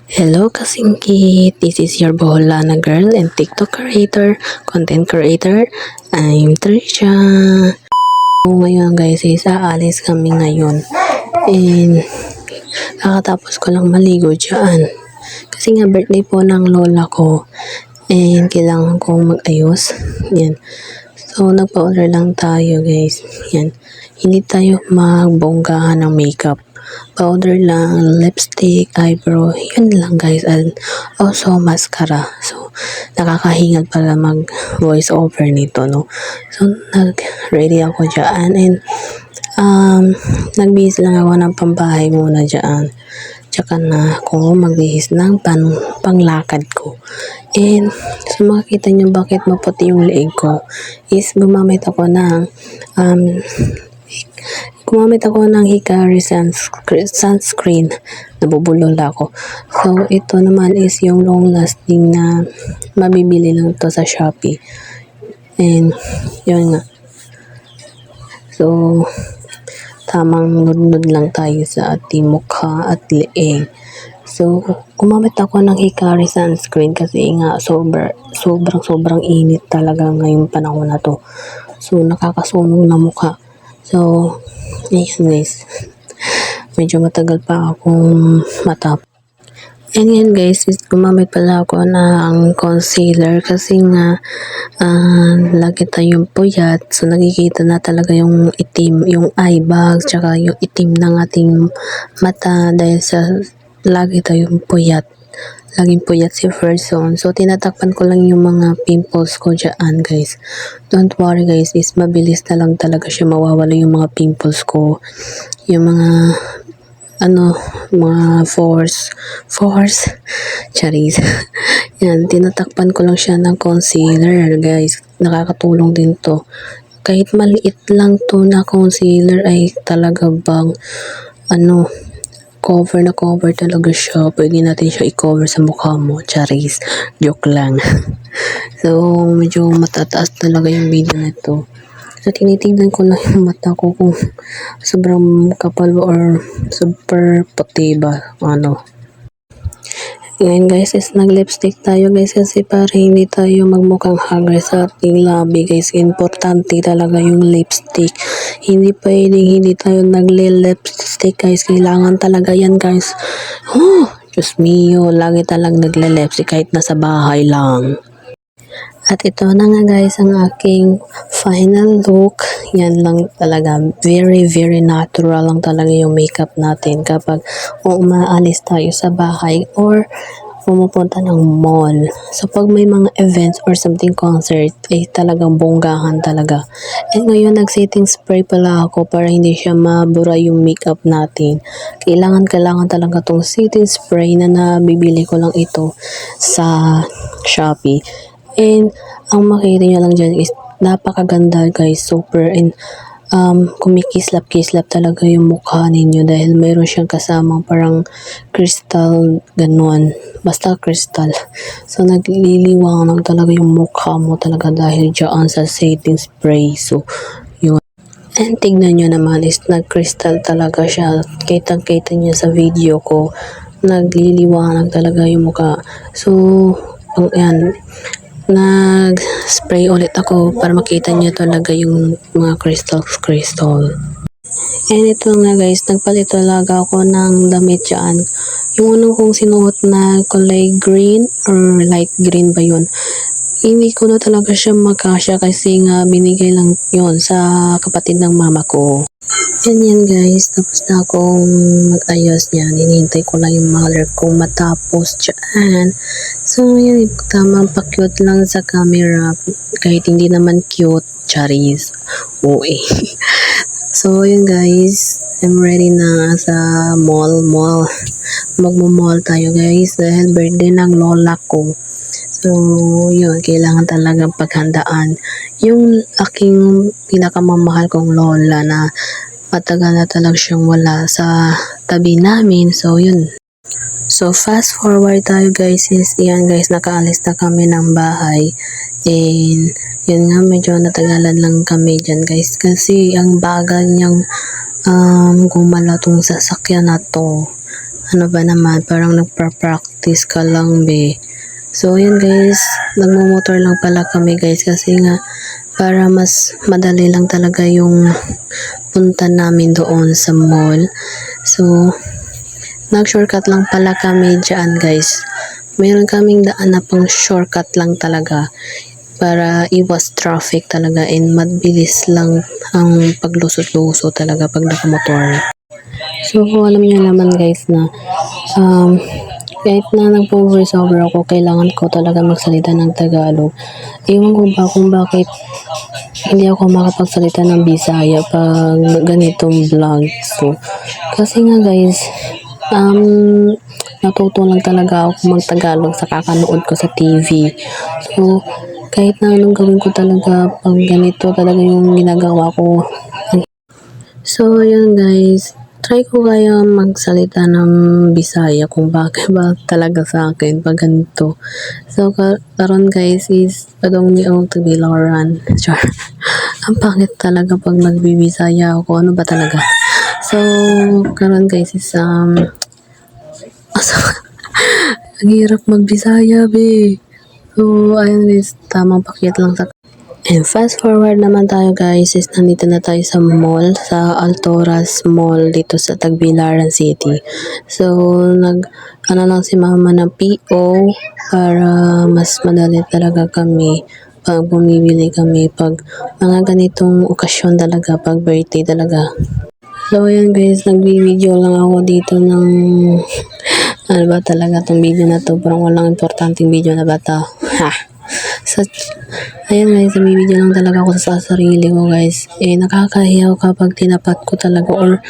Hello kasingkit, this is your Boholana girl and TikTok creator, content creator. I'm Trisha. Ngayon guys, aalis kami ngayon. And kakatapos ko lang maligo dyan. Kasi nga birthday po ng lola ko. And kailangan kong mag-ayos. Yan. So nagpa-order lang tayo guys. Yan. Hindi tayo magbonggahan ng makeup. Powder lang, lipstick, eyebrow, yun lang guys, and also mascara. So, nakakahingal pala mag voice over nito, no? So, nag-ready ako dyan, and nagbihis lang ako ng pambahay muna dyan. Tsaka na ako magbihis ng panglakad ko. And, so makikita nyo bakit maputi yung leeg ko, is gumamit ako ng Hikari sunscreen. Nabubulol ako. So, ito naman is yung long lasting na mabibili lang to sa Shopee. And, yun nga. So, tamang nudnud lang tayo sa ating mukha at leeg. So, gumamit ako ng Hikari sunscreen kasi nga sobrang init talaga ngayong panahon na to. So, nakakasunog na mukha. So, ayan guys. Medyo matagal pa akong matap. And yan guys, gumamit pala ako ng concealer kasi nga lagi tayong puyat. So, nakikita na talaga yung itim, yung eye bags, tsaka yung itim ng ating mata dahil sa lagi tayong puyat. Laging puyat si person. So, tinatakpan ko lang yung mga pimples ko dyan, guys. Don't worry, guys. Is mabilis na lang talaga siya mawawala yung mga pimples ko. Yung mga, mga pores. Charis. Yan, tinatakpan ko lang siya ng concealer, guys. Nakakatulong din to. Kahit maliit lang to na concealer ay talaga bang, cover talaga siya. Pwede natin siya i-cover sa mukha mo. Charis. Joke lang. So, medyo matataas talaga yung video na ito. So, tinitingnan ko lang yung mata ko kung sobrang kapal or super puti ba. Ngayon guys, is nag-lipstick tayo guys kasi para hindi tayo magmukhang hagre sa ating labi guys. Importante talaga yung lipstick. Hindi pwedeng hindi tayo nagle-lipstick guys. Kailangan talaga yan guys. Diyos mio, lagi talagang nagle-lipstick kahit nasa bahay lang. At ito na nga guys ang aking final look. Yan lang talaga. Very natural lang talaga yung makeup natin kapag umaalis tayo sa bahay or pumupunta ng mall. So pag may mga events or something concert ay talagang bonggahan talaga. And ngayon nag-setting spray pala ako para hindi siya mabura yung makeup natin. Kailangan talaga tong setting spray na nabibili ko lang ito sa Shopee. And ang makikita nyo lang dyan is napakaganda guys, super, and kumikislap talaga yung mukha ninyo dahil mayroon siyang kasamang parang crystal, ganun, basta crystal. So nagliliwanag talaga yung mukha mo talaga dahil dyan sa setting spray. So yun. And tignan nyo naman is nag-crystal talaga siya. Kitang-kita nyo sa video ko, nagliliwanag talaga yung mukha. So yan, nag-spray ulit ako para makita niyo talaga yung mga crystal. And ito nga guys, nagpalit talaga ako ng damit dyan. Yung unang kong sinuot na kulay green or light green ba yun, hindi ko na talaga siya magkasya kasi nga binigay lang yon sa kapatid ng mama ko. And yan guys, tapos na akong mag-ayos niyan. Hinihintay ko lang yung mother kong matapos dyan. So yan, tamang pa-cute lang sa camera. Kahit hindi naman cute, charis. Uy. So yun guys, I'm ready na sa mall. Magmo-mall tayo guys dahil birthday ng lola ko. So yun, kailangan talagang paghandaan yung aking pinakamamahal kong lola na matagal na talaga siyang wala sa tabi namin. So yun. So fast forward tayo guys, is yan guys, nakaalis na kami ng bahay. And yun nga, medyo natagalan lang kami dyan guys kasi ang bagal niyang gumala tong sasakyan na to. Ano ba naman, parang nagpa-practice ka lang be. So yun guys, nagmumotor lang pala kami guys kasi nga para mas madali lang talaga yung punta namin doon sa mall. So nag-shortcut lang pala kami dyan guys. Meron kaming daan na pang shortcut lang talaga para iwas traffic talaga and mabilis lang ang paglusot-lusot talaga pag nakamotor. So alam niyo naman guys na kahit na nag-voice over ako, kailangan ko talaga magsalita ng Tagalog. Ewan ko ba kung bakit hindi ako makapagsalita ng Bisaya pag ganitong vlog. So, kasi nga guys, natuto lang talaga ako mag-Tagalog sa kakanood ko sa TV. So, kahit na anong gawin ko talaga, pag ganito talaga yung ginagawa ko. So, yun guys, try ko kaya magsalita ng Bisaya kung bakit ba talaga sa akin pag ganito. So, karon guys is padong ni og Tagbilaran. Sure. Ang pangit talaga pag nagbibisaya ako. Ano ba talaga? So, karon guys is ang hirap magbisaya be. So, ayun guys, tamang pakyat lang sa. And fast forward naman tayo guys, is nandito na tayo sa mall, sa Altoras Mall dito sa Tagbilaran City. So, ano lang si mama ng PO para mas madali talaga kami pag bumibili kami pag mga ganitong okasyon talaga, pag birthday talaga. So, ayan guys, nagbi-video lang ako dito ng ano ba talaga tong video na to, parang walang importanteng video na bata. Ha! So, ayan guys, nabibideo lang talaga ako sa sarili ko guys. Nakakahiya kapag tinapat ko talaga or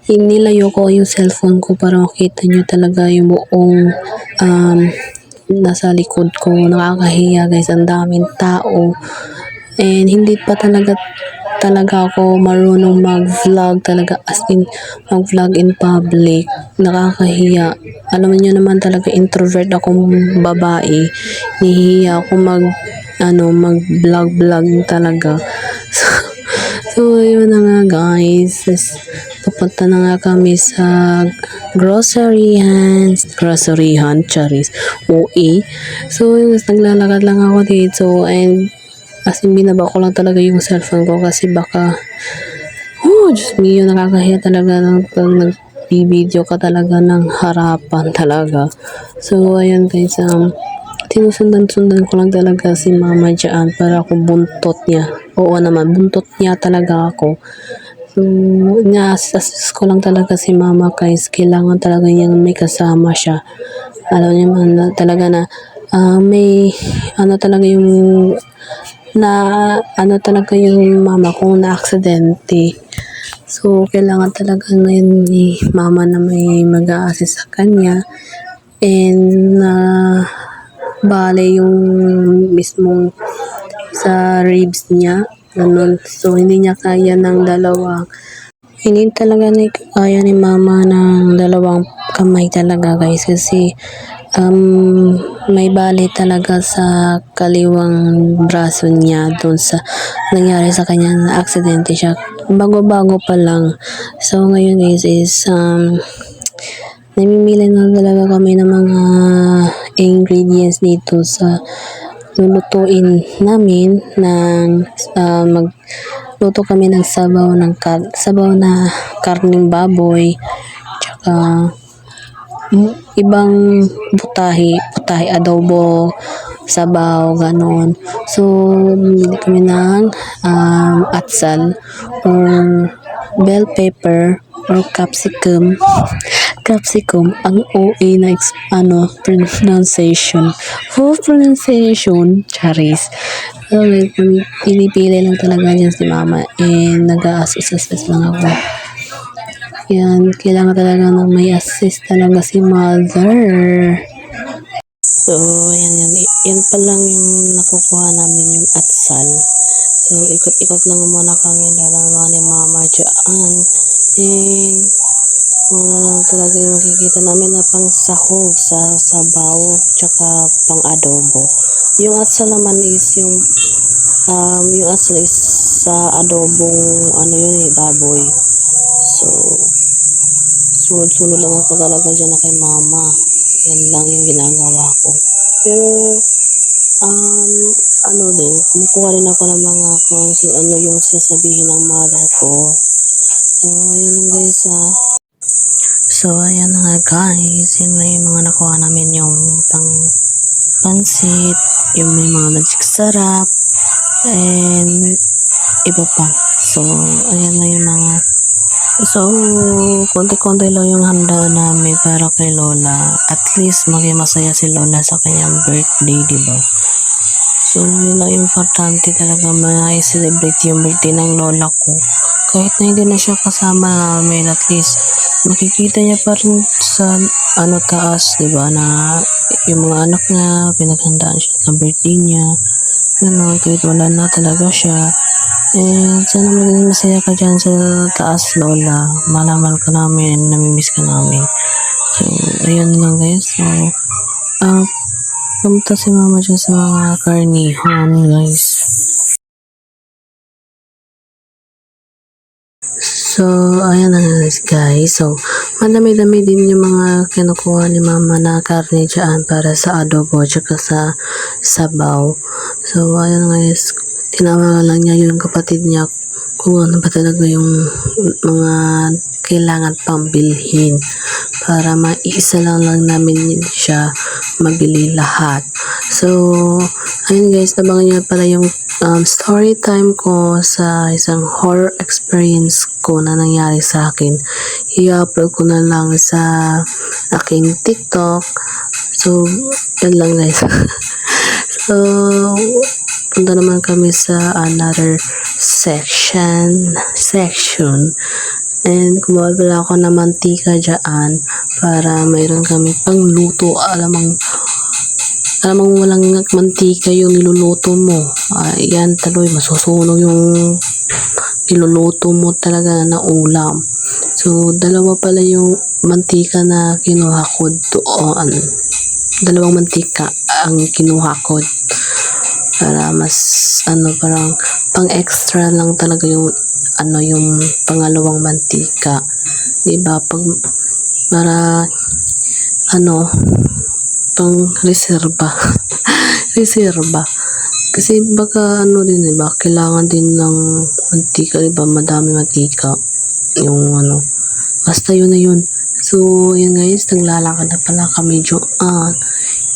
inilayo ko yung cellphone ko para makita nyo talaga yung buong nasa likod ko. Nakakahiya guys, ang daming tao. And hindi pa talaga ako marunong mag-vlog talaga, as in mag-vlog in public. Nakakahiya. Alam niyo naman talaga, introvert akong babae. Nahihiya ako mag-vlog talaga. So yun na nga guys. Papunta na nga kami sa groceryhan, charis. OA. So yun, naglalakad lang ako dito and as in, binaba ko lang talaga yung cellphone ko kasi baka, Diyos mio, nakakahiya talaga pag nag-video ka talaga ng harapan talaga. So, ayun guys, sinusundan-sundan ko lang talaga si mama dyan para ako buntot niya. Oo naman, buntot niya talaga ako. So, ina-assist ko lang talaga si mama guys. Kailangan talaga niyang may kasama siya. Alam niyo man talaga na may talaga yung talaga yung mama kong na-aksidente. So, kailangan talaga ngayon ni mama na may mag-a-assist sa kanya. And, bale yung mismong sa ribs niya. Ganun. So, hindi niya kaya ng dalawang. Hindi talaga kaya ni mama ng dalawang kamay talaga guys kasi may bali talaga sa kaliwang braso niya doon sa nangyari sa kanya na aksidente siya. Bago-bago pa lang. So ngayon guys is namimili na talaga kami ng mga ingredients dito sa lulutuin namin ng magluto kami ng sabaw na karning baboy tsaka ibang putahe adobo, sabaw, ganon. So, bumili kami ng atsal or bell pepper or capsicum. Ang OA na pronunciation. Charis. So, pinipili lang talaga dyan si mama and nag-a-assist lang ako. Yan, kailangan talaga ng may assist talaga si mother. So, yan pa lang yung nakukuha namin yung atsal. So, ikot-ikot lang muna kami dalawa ni mama dyan. And, talaga yung makikita namin na pang sahog sa sabaw, tsaka pang adobo. Yung atsal naman is yung atsal is sa adobong baboy. So sunod-sunod lang ako talaga dyan na kay mama. Yan lang yung ginagawa ko. Pero, ano din, kumukuha rin ako ng mga kung ano yung sasabihin ng mother ko. So, ayun lang guys So, ayan na nga guys, yun na yung mga nakuha namin yung pansit, yung may mga magic sarap, and iba pa. So, ayan na yung mga konti-konti lang yung handa namin para kay Lola. At least maging masaya si Lola sa kanyang birthday, diba? So, yun lang importante talaga ma-celebrate yung birthday ng Lola ko. Kahit na hindi na siya kasama namin, at least makikita niya pa rin sa taas, diba? Na yung mga anak niya, pinaghandaan siya sa birthday niya. Ganun, kahit wala na talaga siya. And sana maging masaya ka dyan sa taas, Lola. Malaman ka namin, namimiss ka namin. So, ayun lang guys. So, pumunta si mama dyan sa mga karnihan, guys. So, ayan na guys. So, madami-dami din yung mga kinukuha ni mama na karne dyan para sa adobo tsaka sa sabaw. So, ayan guys. Tinawagan lang niya yung kapatid niya kung ano ba talaga yung mga kailangan pang bilhin para maiisa lang namin siya mabili lahat. So, ayun guys, nabangan niyo pala yung story time ko sa isang horror experience ko na nangyari sa akin. I-upload ko na lang sa aking TikTok. So, yun lang guys. So, punta naman kami sa another section and kumuha pala ako ng mantika dyan para mayroon kami pang luto. Alam mong walang mantika yung niluluto mo, yan taloy, masusunog yung niluluto mo talaga na ulam. So, dalawa pala yung mantika na kinuha ko doon. Dalawang mantika ang kinuha ko para mas parang pang extra lang talaga yung yung pangalawang mantika, diba? Para pang reserba reserba kasi baka din, diba? Kailangan din ng mantika, diba? Madami mantika yung basta yun na yun. So yun guys, naglalakad na pala kami dyan.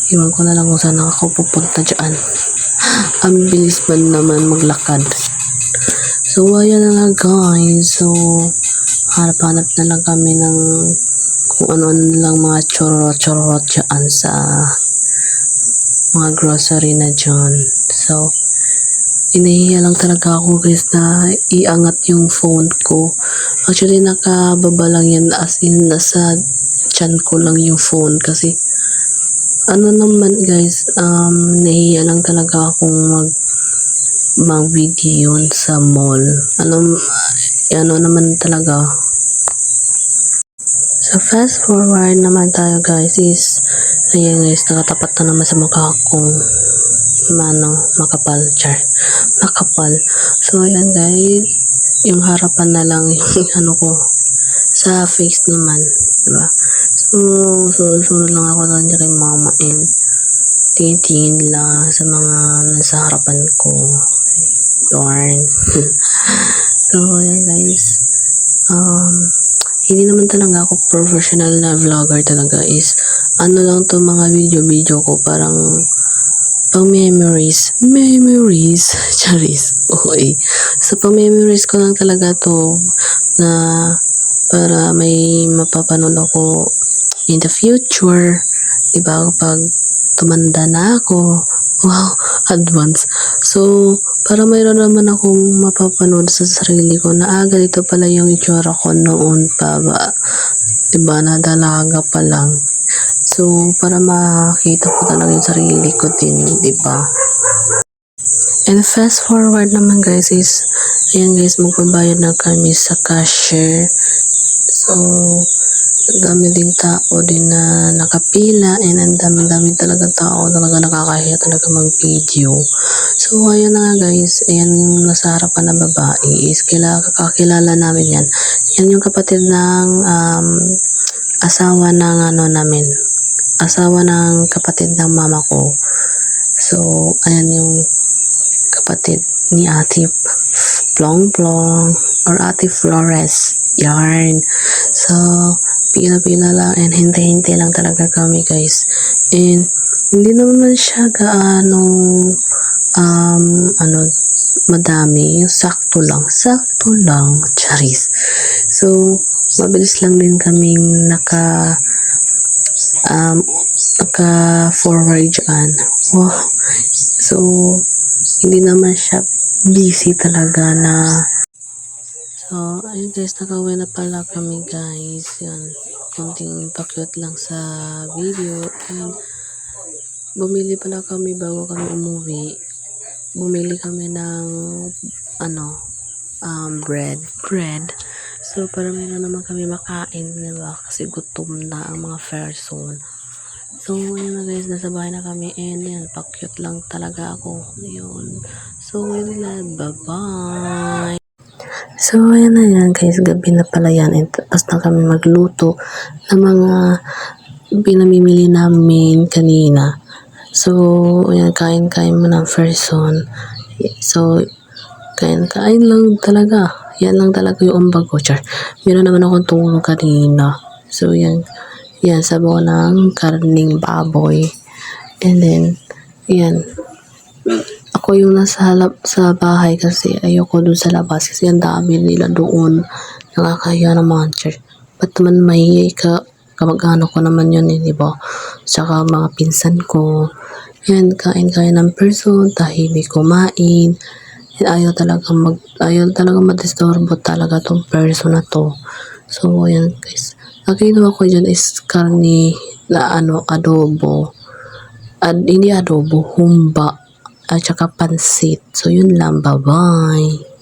Iwan ko na lang kung saan ako pupunta dyan. Ang bilis pa naman maglakad. So, ayan na nga guys. So, hanap-hanap na lang kami ng kung ano-ano lang mga chorot-chorot dyan sa mga grocery na dyan. So, inahiya lang talaga ako guys na iangat yung phone ko. Actually, nakababa lang yan, as in nasa tiyan ko lang yung phone kasi naman guys, nahiya lang talaga akong mag-video sa mall. Naman talaga. So, fast forward naman tayo guys is, ayan guys, nakatapat na naman sa mukha kong makapal. So, ayan guys, yung harapan na lang yung ko sa face naman, diba? So, sunod lang ako doon kay mama and tingin lang sa mga nasa harapan ko. Yarn. So, ayan guys. Hindi naman talaga ako professional na vlogger talaga, is lang to mga video ko, parang pang memories. Charis. Okay. So, pang memories ko lang talaga to na para may mapapanood ako in the future, diba? Pag tumanda na ako, wow, advance. So, para mayroon naman akong mapapanood sa sarili ko na ganito pala yung itsura ko noon pa ba, diba? Na dalaga pa lang. So, para makita ko talaga yung sarili ko din, diba? And fast forward naman guys is, ayan guys, magbabayad na kami sa cashier. So, ang dami din tao din na nakapila and ang dami talaga tao, talaga nakakahiya talaga mag-video. So, ayan na nga guys, ayan yung nasa harapan ng babae is kakilala namin yan. Yan yung kapatid ng asawa ng asawa ng kapatid ng mama ko. So, ayan yung kapatid ni Ate Plong Plong or Ate Flores. Yarn. So, pila-pila lang and hintay-hintay lang talaga kami guys. And, hindi naman siya gaano madami, yung sakto lang, charis. So, mabilis lang din kaming naka-forward dyan. Wow. So, hindi naman siya busy talaga na. So, ayun guys, nakauwi na pala kami guys. Yan, konting pakyut lang sa video. And, bumili pala kami bago kami umuwi. Bumili kami ng bread. So, para meron naman kami makain, diba? Kasi gutom na ang mga person. So, yun na guys, nasa bahay na kami and yan, pakyut lang talaga ako. Yun. So, yun lang. Bye-bye! So, ayan na yan guys, gabi na pala yan and tapos na kami magluto ng mga pinamimili namin kanina. So, ayan, kain-kain mo ng person. So, kain lang talaga. Yan lang talaga yung umbag ko, char. Meron naman akong tulog kanina. So, yan, sabaw ng karning baboy. And then, yan, ako yung nasa sa bahay kasi ayoko dun sa labas kasi ang dami nila doon. Nakakahiya naman, char. Ba't naman mahiyay ka? Kamag-ano ko naman yun, di ba? Tsaka mga pinsan ko. Yan, kain-kain ng person, tahimik kumain. Ayaw talaga madisturbo talaga tong person na to. So, ayan guys. Ang ginawa ko dyan is karne na adobo. Hindi adobo, humba. At saka pansit. So, yun lang. Bye-bye.